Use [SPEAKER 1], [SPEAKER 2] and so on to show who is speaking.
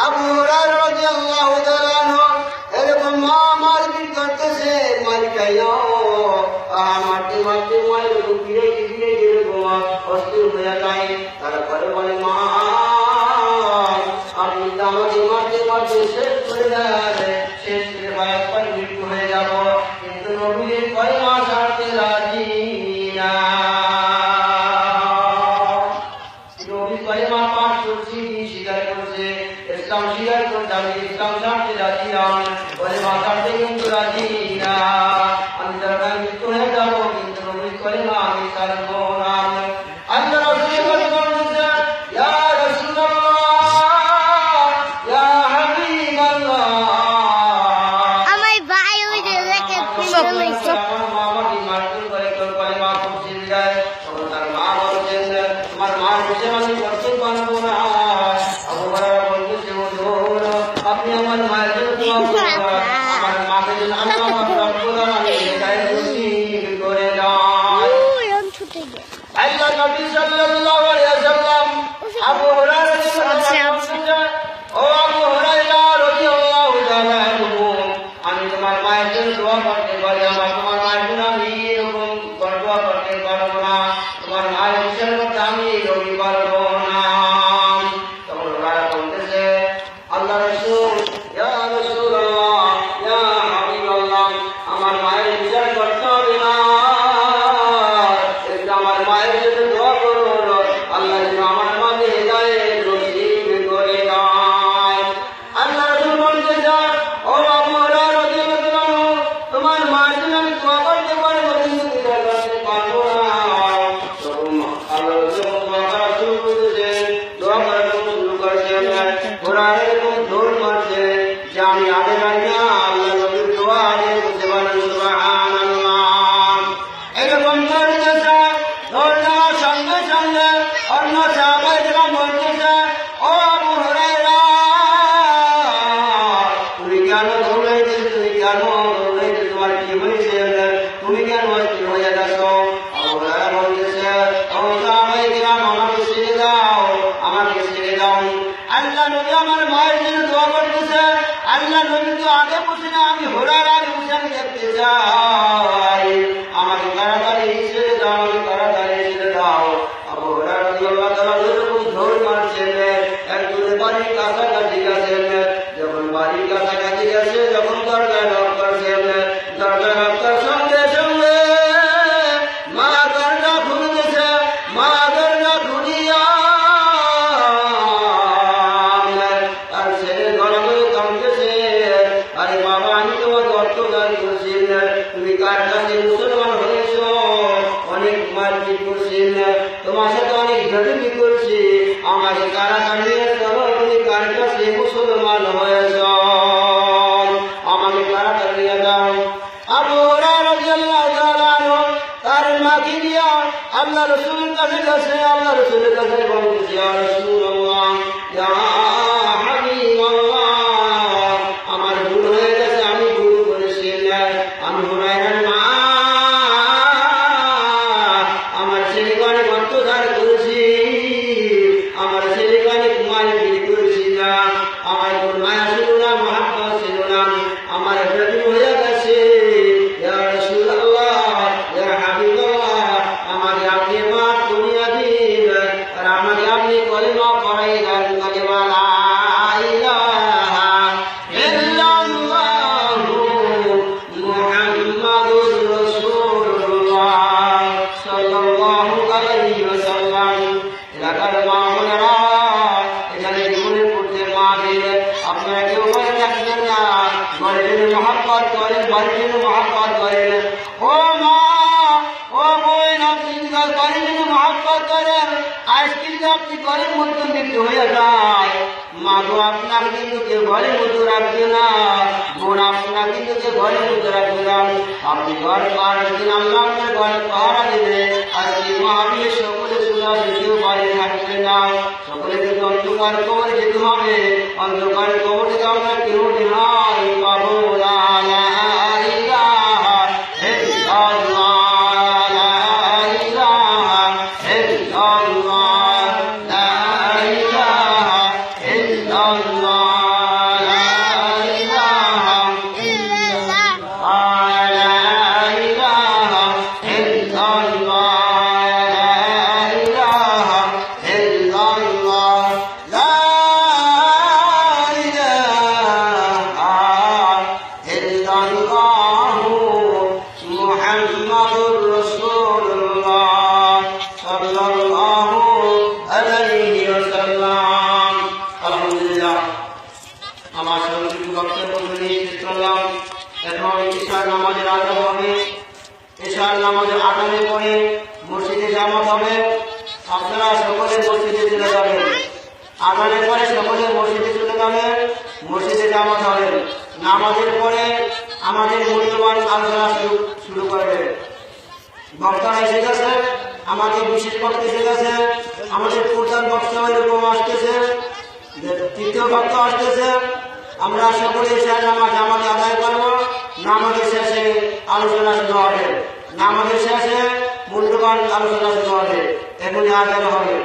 [SPEAKER 1] আবু হুরায়রা রাদিয়াল্লাহু তাআলা আনহু এরকম মারপিট করতেছে, মালিকাইও মারতে মারতে মায়ের ফিরে ফিরে এরকম অস্থির হয়ে যায়। তারপরে বলে, মা আপনি আমাকে মারতে মারতে শেষ করে দেন, শেষ করে একবার মৃত্যু হয়ে যাব, কিন্তু নবীর কলেমা ছাড়তে রাজি না। কলেমা পাঠ করছি, স্বীকার করছে, ইসলাম স্বীকার করতে, আমি ইসলাম ছাড়তে রাজি না, কলেমা ছাড়তে কিন্তু রাজি না। আমি তারা মৃত্যু হয়ে যাবো, কিন্তু নবীর কলেমা আমি ছাড়বো না। আল্লাহ রাসূল বলতেছে, ইয়া রাসূলুল্লাহ, ইয়া হাবিবাল্লাহ,
[SPEAKER 2] আমার ভাই ওই যে রেখে পিছনে লইছে।
[SPEAKER 1] আমার মা আমাকে মারধর করে কলেমা পড়তে যায়, তখন তার মা বলছেন, তোমার মা বসে আমি করতে পারবো না। আবু হুরায়রা বলতেছে, হুজুর আপনি আমার মায়ের জন্য দোয়া করুন, আমার মাকে যেন আমি আমার রব্বুল আলামিন গায়ে নসিব করে দেন।
[SPEAKER 2] ওই অন ছুটে গেল।
[SPEAKER 1] আল্লাহ নবী সাল্লাল্লাহু আলাইহি ওয়াসাল্লাম আবু হুরায়রা ও আবু হুরায়রা রাদিয়াল্লাহু তাআলা আনহু, আমি তোমার মায়ের জন্য দোয়া করতে পারি, আমার তোমার মায়ের জন্য আমি এরকম দোয়া করতে পারবো না, তোমার মায়ের বিষয়ের মধ্যে আমি রবি পারবো না। তখন হুরায়রা বলতেছে, আল্লাহ রাসূল, ইয়া রাসূলুল্লাহ, ইয়া হাবিবাল্লাহ, আমার মায়ের বিচার করতে হবে না, আমার মায়ের জন্য দোয়া করুন, আল্লাহ যেন আমার মাকে হেদায়েত নসিব করে দেয়। আল্লাহ রাসূল বলতেছে, ও আবু হুরায়রা রাদিয়াল্লাহু আনহু, তোমার মায়ের জন্য আমি দোয়া করতে পারবো, কিন্তু বিচার করতে পারবো না। তখন আল্লাহ রাসূল দোয়া করা শুরু করতেছেন, দোয়া করা শুরু করেছেন। হুরায়রা এরকম জোর মারছে যে আমি আগে যাই না, আল্লাহ নবীর দোয়া আগে করতে পারেন, সুবহানাল্লাহ। এরকম করতেছে, দৌড় দেওয়ার সঙ্গে সঙ্গে অন্য সাহাবায়েরা বলতেছে, ও আবু হুরায়রা, তুমি কেন দৌড়াইতে, তুমি কেন দৌড়াইতে, তোমার কি হয়েছে, তুমি কেন অস্থির হয়ে গেছো? আবু হুরায়রা বলতেছে, ও সাহাবায়েরা, আমাকে ছেড়ে দাও, আমাকে ছেড়ে দাও। আল্লাহ নবী আমার মায়ের জন্য দোয়া করতেছে, আল্লাহ নবী তো আগে বসে না, আমি হুরায়রার হুসেন দেখতে চাই, আমাকে তাড়াতাড়ি ছেড়ে দাও, আমাকে তাড়াতাড়ি ছেড়ে দাও। আবু হুরায়রা রাদিয়াল্লাহু তাআলা এরকম দৌড় মারছেন, একদম বাড়ির কাছাকাছি গেছেন। যখন বাড়ির কাছাকাছি গেছে, যখন দরজায় নক করছেন, দরজায় নক করার সঙ্গে সঙ্গে মা দরজা খুলতেছে, মা দরজা খুলিয়া তার ছেলে গলায় কাঁদতেছে, আরে বাবা, আমি তোমাকে অত্যাচার করছি, তুমি কার কাছে মুসলমান হয়েছ, অনেক মারপিট করছি, তোমার সাথে অনেক ঝাঁটি করছি, আমাকে কারাগারে নিয়ে চলো, তুমি কার কাছে মুসলমান হয়েছ, আমাকে কারাগারে নিয়ে যাও। আবু হুরায়রা রাদিয়াল্লাহু তাআলা আনহু তার মাকে নিয়ে আল্লাহ রাসূলের কাছে গেছে, আল্লাহ রাসূলের কাছে বলতেছে, ইয়া রাসূলুল্লাহ, ইয়া হাবিবাল্লাহ, আমার ভুল হয়ে গেছে, আমি ভুল করেছি, আমি হুরায়রার মা, আমার ছেলেকে অনেক অত্যাচার করেছি, আমার ছেলেকে অনেক মারপিট করেছি, না আমার কোন মায়া ছিল না, মহাব্বত ছিল না, আমার একটা হয়ে গেছে। ইয়া রাসূলুল্লাহ, ইয়া হাবিবাল্লাহ, আমাকে আপনি মাফ করিয়া দিন, আর আমাকে আপনি কলেমা পড়াই দেন, কলেমা লা ইলাহা ইল্লাল্লাহু মুহাম্মাদুর রাসূলুল্লাহ সাল্লাল্লাহু আলাইহি ওয়াসাল্লাম। এলাকার মা বোনেরা, এখানে জীবনে পড়তে মা দিলে আপনারা কেউ মনে রাখবেন না, ঘরের জন্য মহাব্বত করেন, বাড়ির জন্য মহাব্বত করেন। ও মা, ও বোন, আপনি ঘরের জন্য মহাব্বত করেন, আজ কিন্তু আপনি ঘরের মধ্যে মৃত্যু হয়ে যায়, মা গো আপনার কিন্তু কেউ ঘরের মধ্যে রাখবে না, বোন আপনার কিন্তু কেউ ঘরের মধ্যে রাখবে না, আপনি ঘর পাহারা দিন, আল্লাহ আপনার ঘরে পাহারা দেবে। আজকে মহাবীর সকলে শোনা, কেউ বাইরে থাকবে না, সকলে কিন্তু অন্ধকার কবরে যেতে হবে, অন্ধকার কবর থেকে আমরা কেউ রেহাই পাবো না। লা ইলাহা ইল্লাল্লাহ, লা ইলাহা ইল্লাল্লাহ, লা ইলাহা এখন ঈশার নামাজের আজান হবে। ঈশার নামাজের আজানের পরে মসজিদে জামাত হবে। আপনারা সকলে মসজিদে চলে যাবেন। আজানের পরে সকলে মসজিদে চলে যাবেন, মসজিদে জামাত হবে। নামাজের পরে আমাদের মূল্যবান আলোচনা শুরু করবে। বক্তারা এসে গেছে, আমাদের বিশেষ বক্তা এসে গেছে, আমাদের প্রধান বক্তা এরকম আসতেছে, তৃতীয় বক্তা আসতেছে। আমরা সকলে ঈশার নামাজ আমাকে আদায় করবো। নামাজের শেষে আলোচনা শুরু হবে। নামাজের শেষে মূল্যবান আলোচনা শুরু হবে। এখনই আদায় হবে।